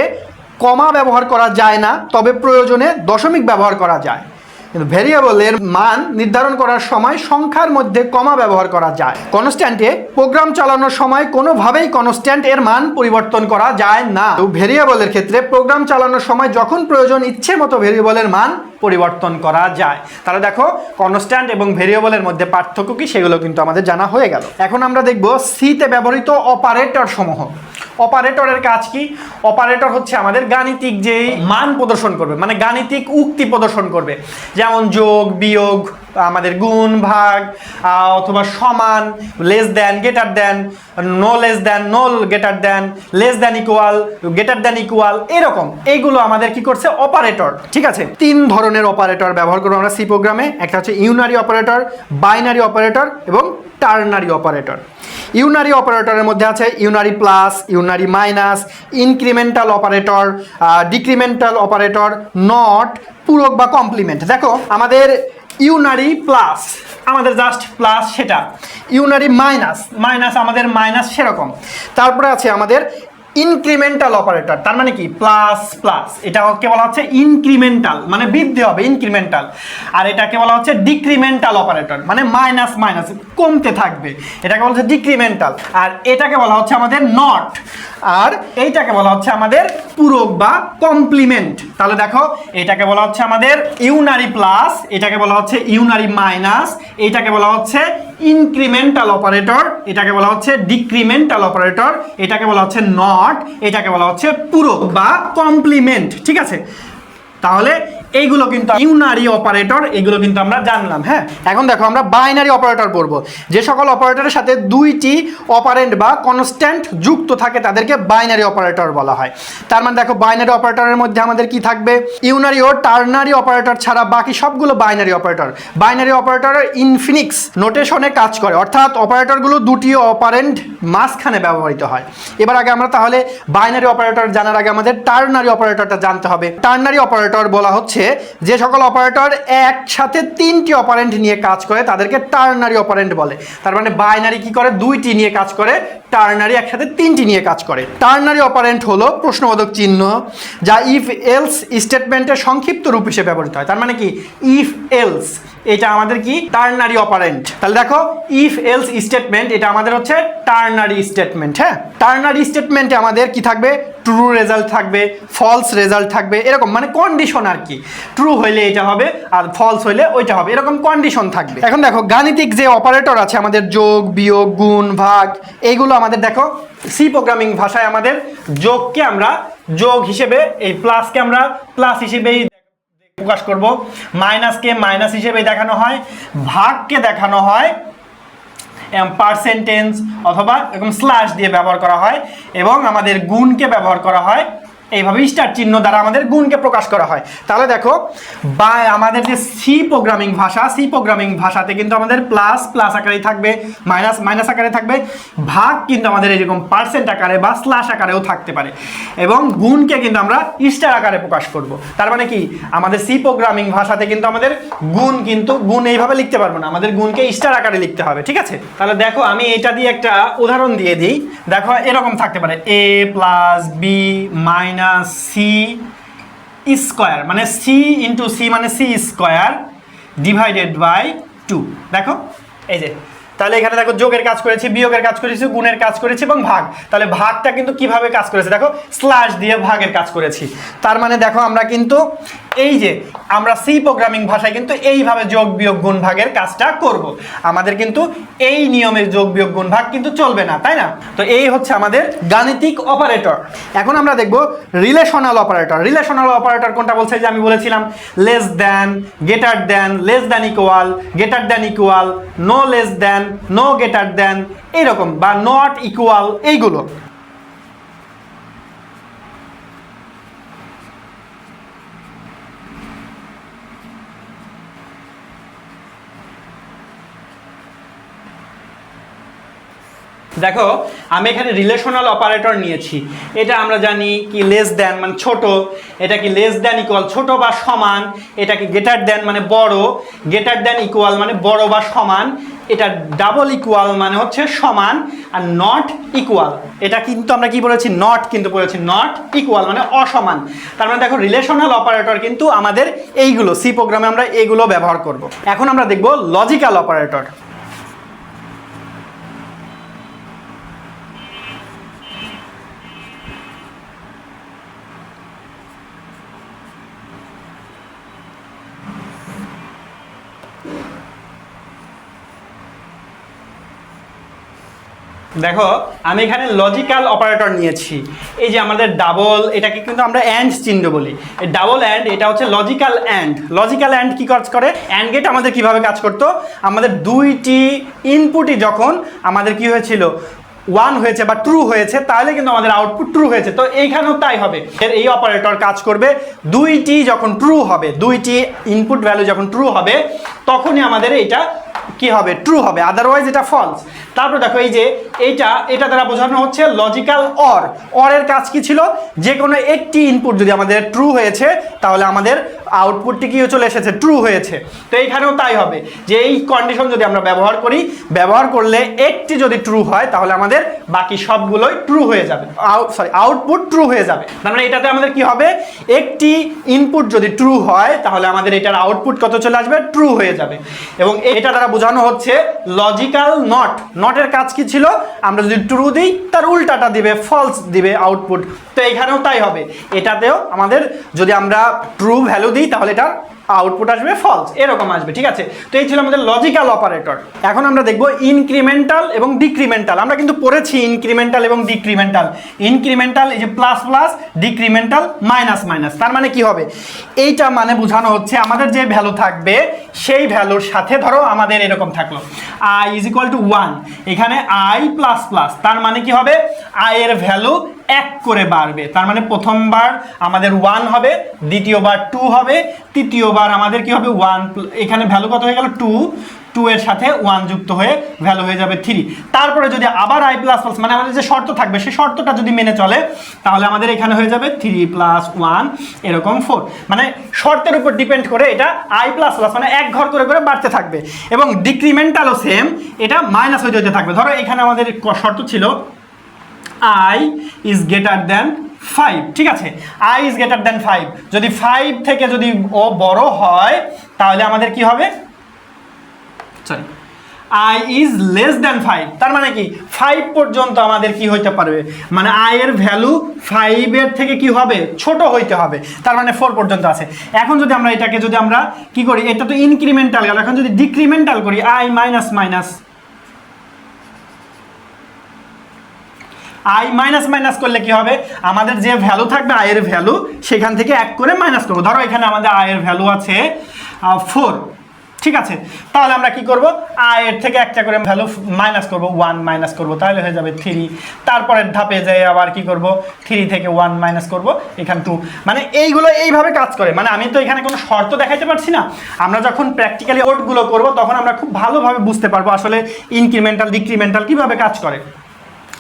কমা ব্যবহার করা যায় না, তবে প্রয়োজনে দশমিক ব্যবহার করা যায়, কিন্তু ভেরিয়েবলের মান নির্ধারণ করার সময় সংখ্যার মধ্যে কমা ব্যবহার করা যায়। কনস্ট্যান্টে প্রোগ্রাম চালানোর সময় কোনোভাবেই কনস্ট্যান্ট এর মান পরিবর্তন করা যায় না। ভেরিয়েবলের ক্ষেত্রে প্রোগ্রাম চালানোর সময় যখন প্রয়োজন ইচ্ছে মতো ভেরিয়েবলের মান পরিবর্তন করা যায়। তাহলে দেখো কনস্ট্যান্ট এবং ভেরিয়েবলের মধ্যে পার্থক্য কি সেগুলো কিন্তু আমাদের জানা হয়ে গেল। এখন আমরা দেখব সিতে ব্যবহৃত অপারেটর সমূহ। অপারেটরের কাজ কি? অপারেটর হচ্ছে আমাদের গাণিতিক যেই মান প্রদর্শন করবে, মানে গাণিতিক উক্তি প্রদর্শন করবে, যেমন যোগ বিয়োগ, আমাদের গুণ ভাগ, অথবা সমান, less than greater than, no less than no greater than, less than equal greater than equal, এরকম এইগুলো আমাদের কি করছে অপারেটর। ঠিক আছে, তিন ধরনের অপারেটর ব্যবহার করবো আমরা সি প্রোগ্রামে। একটা হচ্ছে ইউনারি অপারেটর, বাইনারি অপারেটর এবং টার্নারি অপারেটর। ইউনারি অপারেটরের মধ্যে আছে unary plus, unary minus, incremental operator, decremental operator, not, পূরক বা কমপ্লিমেন্ট। দেখো আমাদের ইউনারি প্লাস আমাদের জাস্ট প্লাস সেটা, ইউনারি মাইনাস মাইনাস আমাদের মাইনাস সেরকম। তারপরে আছে আমাদের ইনক্রিমেন্টাল অপারেটর, তার মানে কি প্লাস প্লাস, এটাকে বলা হচ্ছে ইনক্রিমেন্টাল, মানে বৃদ্ধি হবে ইনক্রিমেন্টাল। আর এটাকে বলা হচ্ছে ডিক্রিমেন্টাল অপারেটর, মানে মাইনাস মাইনাস কমতে থাকবে, এটাকে বলা হচ্ছে ডিক্রিমেন্টাল। আর এটাকে বলা হচ্ছে আমাদের নট, আর এইটাকে বলা হচ্ছে আমাদের পূরক বা কমপ্লিমেন্ট। তাহলে দেখো এটাকে বলা হচ্ছে আমাদের ইউনারি প্লাস, এটাকে বলা হচ্ছে ইউনারি মাইনাস, এটাকে বলা হচ্ছে ইনক্রিমেন্টাল অপারেটর, এটাকে বলা হচ্ছে ডিক্রিমেন্টাল অপারেটর, এটাকে বলা হচ্ছে নট, এটাকে বলা হচ্ছে পূরক বা কমপ্লিমেন্ট। ঠিক আছে, তাহলে এইগুলো কিন্তু ইউনারি অপারেটর, এগুলো কিন্তু আমরা জানলাম। হ্যাঁ, এখন দেখো আমরা বাইনারি অপারেটর পড়ব। যে সকল অপারেটরের সাথে দুইটি অপারেন্ড বা কনস্ট্যান্ট যুক্ত থাকে তাদেরকে বাইনারি অপারেটর বলা হয়। তার মানে দেখো বাইনারি অপারেটরের মধ্যে আমাদের কি থাকবে, ইউনারি ও টার্নারি অপারেটর ছাড়া বাকি সবগুলো binary operator. Binary operator infix নোটেশনে কাজ করে, অর্থাৎ অপারেটরগুলো দুটি অপারেন্ড মাঝখানে ব্যবহৃত হয়। এবার আগে আমরা তাহলে বাইনারি অপারেটর জানার আগে আমাদের টার্নারি অপারেটরটা জানতে হবে। টার্নারি অপারেটর বলা হচ্ছে যে সকল অপারেটর একসাথে 3টি অপারেন্ড নিয়ে কাজ করে তাদেরকে টার্নারি অপারেন্ড বলে। তার মানে বাইনারি কি করে 2টি নিয়ে কাজ করে, টার্নারি একসাথে 3টি নিয়ে কাজ করে। টার্নারি অপারেন্ট হলো প্রশ্নবোধক চিহ্ন যা ইফ এলস স্টেটমেন্টের সংক্ষিপ্ত রূপ হিসেবে ব্যবহৃত হয়। তার মানে কি ইফ এলস, এটা আমাদের কি টার্নারি অপারেন্ট। তাহলে দেখো ইফ এলস স্টেটমেন্ট এটা আমাদের হচ্ছে টার্নারি স্টেটমেন্ট। হ্যাঁ, টার্নারি স্টেটমেন্টে আমাদের কি থাকবে, ট্রু রেজাল্ট থাকবে, ফলস রেজাল্ট থাকবে, এরকম মানে কন্ডিশন আর কি। ট্রু হইলে এটা হবে আর ফলস হইলে ওইটা হবে, এরকম কন্ডিশন থাকবে। এখন দেখো গাণিতিক যে অপারেটর আছে আমাদের যোগ, বিয়োগ, গুণ, ভাগ, এইগুলো আমাদের দেখো সি প্রোগ্রামিং ভাষায় আমাদের যোগকে আমরা যোগ হিসেবে, এই প্লাসকে আমরা প্লাস হিসেবেই প্রকাশ করব, মাইনাসকে মাইনাস হিসেবে দেখানো হয়, ভাগকে দেখানো হয় পার্সেন্টেজ অথবা এরকম স্ল্যাশ দিয়ে ব্যবহার করা হয়, এবং আমাদের গুণকে ব্যবহার করা হয় এইভাবে স্টার চিহ্ন দ্বারা আমাদের গুণকে প্রকাশ করা হয়। তাহলে দেখো বা আমাদের যে সি প্রোগ্রামিং ভাষা, সি প্রোগ্রামিং ভাষাতে কিন্তু আমাদের প্লাস প্লাস আকারেই থাকবে, মাইনাস মাইনাস আকারে থাকবে, ভাগ কিন্তু আমাদের এরকম পার্সেন্ট আকারে বা স্ল্যাশ আকারেও থাকতে পারে, এবং গুণকে কিন্তু আমরা স্টার আকারে প্রকাশ করব। তার মানে কি আমাদের সি প্রোগ্রামিং ভাষাতে কিন্তু আমাদের গুণ এইভাবে লিখতে পারবো না, আমাদের গুণকে স্টার আকারে লিখতে হবে। ঠিক আছে, তাহলে দেখো আমি এটা দিয়ে একটা উদাহরণ দিয়ে দিই। দেখো এরকম থাকতে পারে a plus b minus c square, মানে সি ইন্টু সি মানে সি স্কোয়ার ডিভাইডেড বাই 2। দেখো এই যে, তাহলে এখানে দেখো যোগের কাজ করেছি, বিয়োগের কাজ করেছি, গুণের কাজ করেছি এবং ভাগ। তাহলে ভাগটা কিন্তু কিভাবে কাজ করেছে, দেখো স্ল্যাশ দিয়ে ভাগের কাজ করেছি। তার মানে দেখো আমরা কিন্তু এই যে আমরা সি প্রোগ্রামিং ভাষায় কিন্তু এইভাবে যোগ বিয়োগ গুণ ভাগের কাজটা করব। আমাদের কিন্তু এই নিয়মের যোগ বিয়োগ গুণ ভাগ কিন্তু চলবে না, তাই না? তো এই হচ্ছে আমাদের গাণিতিক অপারেটর। এখন আমরা দেখব রিলেশনাল অপারেটর। রিলেশনাল অপারেটর কোনটা বলছে, যে আমি বলেছিলাম less than, greater than, less than equal, greater than equal, no less than, no greater than, এইরকম, বা নট ইকুয়াল, এইগুলো। দেখো আমি এখানে রিলেশনাল অপারেটর নিয়েছি। এটা আমরা জানি কি লেস দ্যান মানে ছোট, এটা কি লেস দ্যান ইকুয়াল ছোট বা সমান, এটা কি গ্রেটার দ্যান মানে বড়, গ্রেটার দ্যান ইকুয়াল মানে বড় বা সমান, এটা ডাবল ইকুয়াল মানে হচ্ছে সমান, আর নট ইকুয়াল এটা কিন্তু আমরা কি বলেছি, নট কিন্তু বলেছি, নট ইকুয়াল মানে অসমান। তার মানে দেখো রিলেশনাল অপারেটর কিন্তু আমাদের এইগুলো সি প্রোগ্রামে আমরা এইগুলো ব্যবহার করব। এখন আমরা দেখব লজিক্যাল অপারেটর। দেখো আমি এখানে লজিক্যাল অপারেটর নিয়েছি। এই যে আমাদের ডাবল, এটাকে কিন্তু আমরা অ্যান্ড চিহ্ন বলি। এই ডাবল অ্যান্ড এটা হচ্ছে লজিক্যাল অ্যান্ড। লজিক্যাল অ্যান্ড কি কাজ করে, অ্যান্ড গেট আমাদের কিভাবে কাজ করতো, আমাদের দুইটি ইনপুটই যখন আমাদের কি হয়েছিল 1 হয়েছে বা ট্রু হয়েছে, তাহলে কিন্তু আমাদের আউটপুট ট্রু হয়েছে। তো এইখানেও তাই হবে, এই অপারেটর কাজ করবে দুইটি যখন ট্রু হবে, দুইটি ইনপুট ভ্যালু যখন ট্রু হবে তখনই আমাদের এটা কি হবে, ট্রু হবে, আদারওয়াইজ এটা ফলস। তারপর দেখো এই যে এটা দ্বারা বোঝানো হচ্ছে লজিক্যাল অর। অরের কাজ কি ছিল, যে কোনো একটি ইনপুট যদি আমাদের ট্রু হয়েছে তাহলে আমাদের আউটপুটটি কি চলে এসেছে, ট্রু হয়েছে। তো এইখানেও তাই হবে, যে এই কন্ডিশন যদি আমরা ব্যবহার করি, ব্যবহার করলে একটি যদি ট্রু হয় তাহলে আমাদের বাকি সবগুলোই ট্রু হয়ে যাবে, আউটপুট ট্রু হয়ে যাবে। তার মানে এটাতে আমাদের কি হবে, একটি ইনপুট যদি ট্রু হয় তাহলে আমাদের এটার আউটপুট কত চলে আসবে, ট্রু হয়ে যাবে। এবং এটা দ্বারা বোঝানো হচ্ছে লজিক্যাল নট। নটের কাজ কি ছিল, আমরা যদি ট্রু দিই তার উল্টাটা দিবে, ফলস দিবে আউটপুট। তো এখানেও তাই হবে, এটাতেও আমাদের যদি আমরা ট্রু ভ্যালু দিই তাহলে এটা আউটপুট আসবে ফলস, এরকম আসবে। ঠিক আছে, তো এই ছিল আমাদের লজিক্যাল অপারেটর। এখন আমরা দেখব ইনক্রিমেন্টাল এবং ডিক্রিমেন্টাল। আমরা কিন্তু পড়েছি ইনক্রিমেন্টাল এবং ডিক্রিমেন্টাল। ইনক্রিমেন্টাল এই যে plus plus, decremental minus minus. তার মানে কি হবে, এইটা মানে বোঝানো হচ্ছে আমাদের যে ভ্যালু থাকবে সেই ভ্যালুর সাথে ধরো আমাদের এরকম থাকলো i ইজ ইকুয়াল টু 1, এখানে i প্লাস প্লাস, তার মানে কি হবে, i এর ভ্যালু 1 করে বাড়বে। তার মানে প্রথমবার আমাদের 1 হবে, দ্বিতীয়বার 2 হবে, তৃতীয়বার আমাদের কি হবে 1, এখানে ভ্যালু কত হয়ে গেল 2, 2 এর সাথে 1 যুক্ত হয়ে ভ্যালু হয়ে যাবে 3। তারপরে যদি আবার i প্লাস প্লাস মানে আমাদের যে শর্ত থাকবে সেই শর্তটা যদি মেনে চলে তাহলে আমাদের এখানে হয়ে যাবে 3 প্লাস 1 এরকম 4। মানে শর্তের উপর ডিপেন্ড করে এটা i প্লাস প্লাস মানে এক ঘর করে করে বাড়তে থাকবে এবং ডিক্রিমেন্টালও সেম, এটা মাইনাস হয়ে যেতে থাকবে। ধরো এখানে আমাদের শর্ত ছিল i is greater than 5, ঠিক আছে, i is greater than 5, যদি 5 থেকে যদি ও বড় হয় তাহলে আমাদের কি হবে, sorry i is less than 5, তার মানে কি 5 পর্যন্ত আমাদের কি হইতে পারবে, মানে i এর ভ্যালু 5 এর থেকে কি হবে, ছোট হইতে হবে, তার মানে 4 পর্যন্ত আছে। এখন যদি আমরা এটাকে যদি আমরা কি করি, এটা তো ইনক্রিমেন্টাল গেল, এখন যদি ডিক্রিমেন্টাল করি i minus minus i minus minus করলে কি হবে, আমাদের যে ভ্যালু থাকবে i এর ভ্যালু সেখান থেকে 1 করে মাইনাস করবো। ধরো এখানে আমাদের i এর ভ্যালু আছে 4, ঠিক আছে, তাহলে আমরা কি করব, i এর থেকে একটা করে ভ্যালু মাইনাস করব, 1 মাইনাস করব, তাহলে হয়ে যাবে 3। তারপরের ধাপে যাই আবার কি করব, 3 থেকে 1 মাইনাস করব, এখানে 2। মানে এইগুলো এইভাবে কাজ করে। মানে আমি তো এখানে কোনো শর্ত দেখাইতে পারছি না, আমরা যখন প্র্যাকটিক্যালি কোডগুলো করব তখন আমরা খুব ভালোভাবে বুঝতে পারবো আসলে ইনক্রিমেন্টাল ডিক্রিমেন্টাল কিভাবে কাজ করে।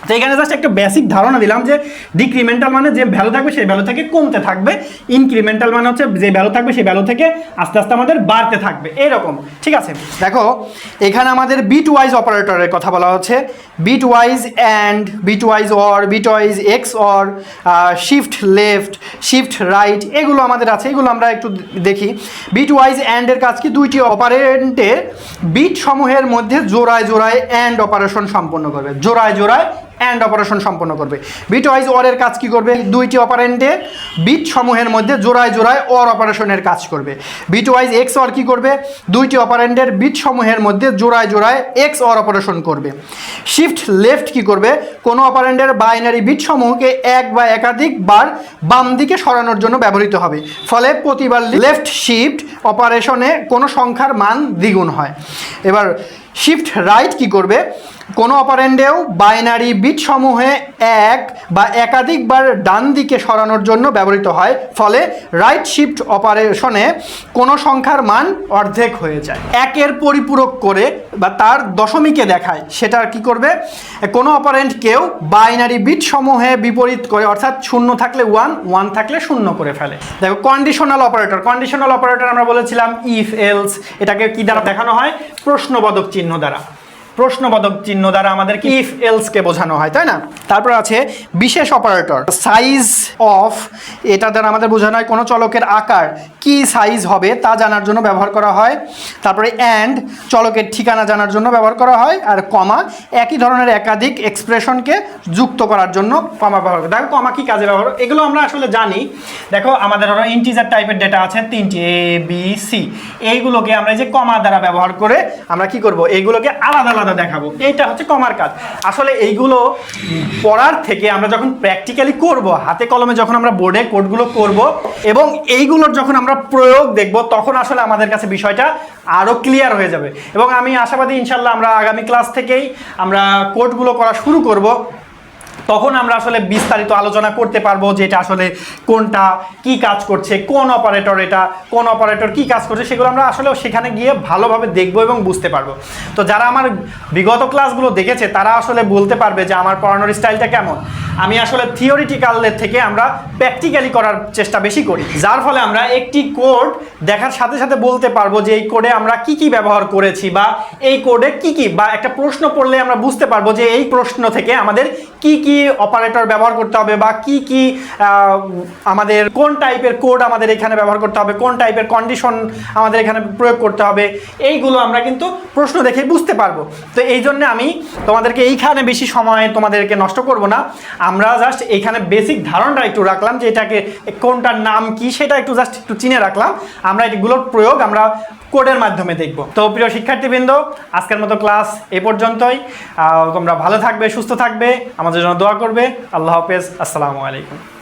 তো এখানে জাস্ট একটা বেসিক ধারণা দিলাম যে ডিক্রিমেন্টাল মানে যে ভ্যালু থাকবে সেই ভ্যালু থেকে কমতে থাকবে, ইনক্রিমেন্টাল মানে হচ্ছে যে ভ্যালু থাকবে সেই ভ্যালু থেকে আস্তে আস্তে আমাদের বাড়তে থাকবে, এরকম, ঠিক আছে। দেখো এখানে আমাদের বিট ওয়াইজ অপারেটরের কথা বলা হচ্ছে, bitwise and, bitwise or, bitwise xor, shift left, shift right, এগুলো আমাদের আছে, এগুলো আমরা একটু দেখি। বিট ওয়াইজ অ্যান্ডের কাজ কি, দুইটি অপারেন্টের বিট সমূহের মধ্যে জোড়ায় জোড়ায় অ্যান্ড অপারেশন সম্পন্ন করবে, জোড়ায় জোড়ায় অ্যান্ড অপারেশন সম্পন্ন করবে। বিট ওয়াইজ অরের কাজ কি করবে, দুইটি অপারেন্ডের বিট সমূহের মধ্যে জোড়ায় জোড়ায় অর অপারেশনের কাজ করবে। বিট ওয়াইজ এক্স অর কি করবে, দুইটি অপারেন্ডের বিট সমূহের মধ্যে জোড়ায় জোড়ায় এক্স অর অপারেশন করবে। শিফট লেফট কি করবে, কোনো অপারেন্ডের বাইনারি বিট সমূহকে এক বা একাধিক বার বাম দিকে সরানোর জন্য ব্যবহৃত হবে, ফলে প্রতিবার লেফট শিফট অপারেশনে কোনো সংখ্যার মান দ্বিগুণ হয়। এবার শিফট রাইট কি করবে, কোনো অপারেন্ডেও বাইনারি বিট সমূহে এক বা একাধিকবার ডান দিকে সরানোর জন্য ব্যবহৃত হয়, ফলে রাইট শিফট অপারেশনে কোনো সংখ্যার মান অর্ধেক হয়ে যায়। একের পরিপূরক করে বা তার দশমিকে দেখায়, সেটা কি করবে, কোনো অপারেন্ডকেও বাইনারি বিট সমূহে বিপরীত করে, অর্থাৎ 0 থাকলে 1, 1 থাকলে 0 করে ফেলে। দেখো কন্ডিশনাল অপারেটর, কন্ডিশনাল অপারেটর আমরা বলেছিলাম ইফ এলস, এটাকে কি দ্বারা দেখানো হয়, প্রশ্নবোধক চিহ্ন দ্বারা, প্রশ্নবোধক চিহ্ন দ্বারা আমাদের কি ইফ এলসকে বোঝানো হয়, তাই না। তারপর আছে বিশেষ অপারেটর, সাইজ অফ, এটা দ্বারা আমাদের বোঝানো হয় কোনো চলকের আকার কি সাইজ হবে তা জানার জন্য ব্যবহার করা হয়। তারপরে অ্যান্ড, চলকের ঠিকানা জানার জন্য ব্যবহার করা হয়। আর কমা, একই ধরনের একাধিক এক্সপ্রেশনকে যুক্ত করার জন্য কমা ব্যবহার করে। দেখো কমা কি কাজে ব্যবহার, এগুলো আমরা আসলে জানি। দেখো আমাদের ধরো ইন্টিজার টাইপের ডেটা আছে 3টি ABC, এইগুলোকে আমরা যে কমা দ্বারা ব্যবহার করে আমরা কি করব, এইগুলোকে আলাদা আলাদা দেখাবো, এইটা হচ্ছে কমার কাজ। আসলে এইগুলো পড়ার থেকে আমরা যখন প্র্যাকটিক্যালি করব, হাতে কলমে যখন আমরা বোর্ডে কোডগুলো করব এবং এইগুলোর যখন আমরা প্রয়োগ দেখব, তখন আসলে আমাদের কাছে বিষয়টা আরও ক্লিয়ার হয়ে যাবে। এবং আমি আশাবাদী ইনশাল্লাহ আমরা আগামী ক্লাস থেকেই আমরা কোডগুলো করা শুরু করব, তখন আমরা আসলে বিস্তারিত আলোচনা করতে পারবো যে এটা আসলে কোনটা কি কাজ করছে, কোন অপারেটর এটা, কোন অপারেটর কি কাজ করছে, সেগুলো আমরা আসলে সেখানে গিয়ে ভালোভাবে দেখবো এবং বুঝতে পারবো। তো যারা আমার বিগত ক্লাসগুলো দেখেছে তারা আসলে বলতে পারবে যে আমার পড়ানোর স্টাইলটা কেমন। আমি আসলে থিওরিটিক্যালের থেকে আমরা প্র্যাকটিক্যালি করার চেষ্টা বেশি করি, যার ফলে আমরা একটি কোড দেখার সাথে সাথে বলতে পারবো যে এই কোডে আমরা কি কি ব্যবহার করেছি, বা এই কোডে কি কি, বা একটা প্রশ্ন পড়লে আমরা বুঝতে পারবো যে এই প্রশ্ন থেকে আমাদের কি কি অপারেটর ব্যবহার করতে হবে, বা কি কি আমাদের কোন টাইপের কোড আমাদের এখানে ব্যবহার করতে হবে, কোন টাইপের কন্ডিশন আমাদের এখানে প্রয়োগ করতে হবে, এইগুলো আমরা কিন্তু প্রশ্ন দেখে বুঝতে পারবো। তো এই জন্য আমি তোমাদেরকে এইখানে বেশি সময় তোমাদেরকে নষ্ট করব না, আমরা জাস্ট এইখানে বেসিক ধারণাটা একটু রাখলাম যে এটাকে কোনটার নাম কি সেটা একটু জাস্ট একটু চিনে রাখলাম, আমরা এগুলোর প্রয়োগ আমরা কোডের মাধ্যমে দেখব। তো প্রিয় শিক্ষার্থীবৃন্দ, আজকের মতো ক্লাস এ পর্যন্তই। তোমরা ভালো থাকবে, সুস্থ থাকবে, আমাদের জন্য দোয়া করবে। আল্লাহ হাফেজ, আসসালামু আলাইকুম।